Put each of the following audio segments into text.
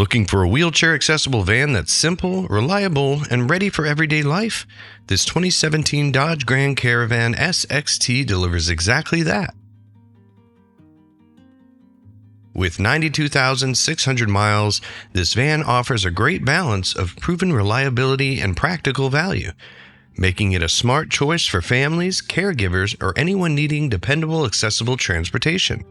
Looking for a wheelchair-accessible van that's simple, reliable, and ready for everyday life? This 2017 Dodge Grand Caravan SXT delivers exactly that. With 92,600 miles, this van offers a great balance of proven reliability and practical value, making it a smart choice for families, caregivers, or anyone needing dependable, accessible transportation.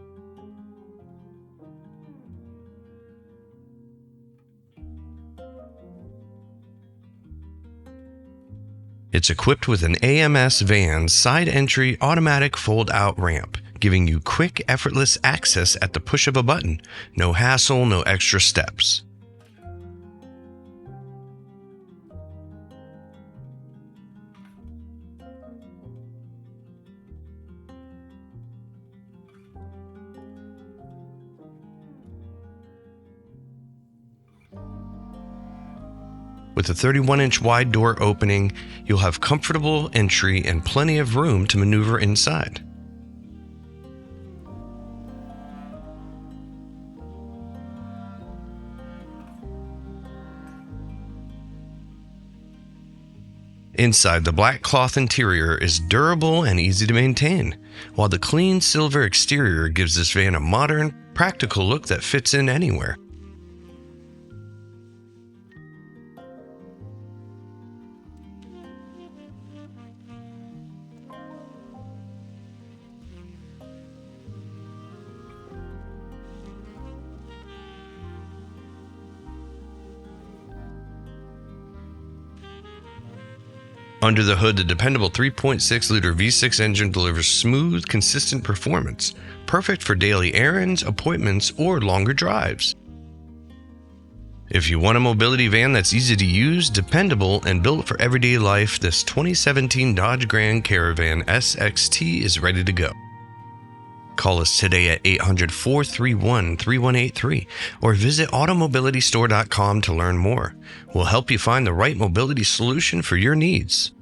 It's equipped with an AMS Vans side entry automatic fold-out ramp, giving you quick, effortless access at the push of a button. No hassle, no extra steps. With a 31-inch wide door opening, you'll have comfortable entry and plenty of room to maneuver inside. Inside, the black cloth interior is durable and easy to maintain, while the clean silver exterior gives this van a modern, practical look that fits in anywhere. Under the hood, the dependable 3.6-liter V6 engine delivers smooth, consistent performance, perfect for daily errands, appointments, or longer drives. If you want a mobility van that's easy to use, dependable, and built for everyday life, this 2017 Dodge Grand Caravan SXT is ready to go. Call us today at 800-431-3183 or visit automobilitystore.com to learn more. We'll help you find the right mobility solution for your needs.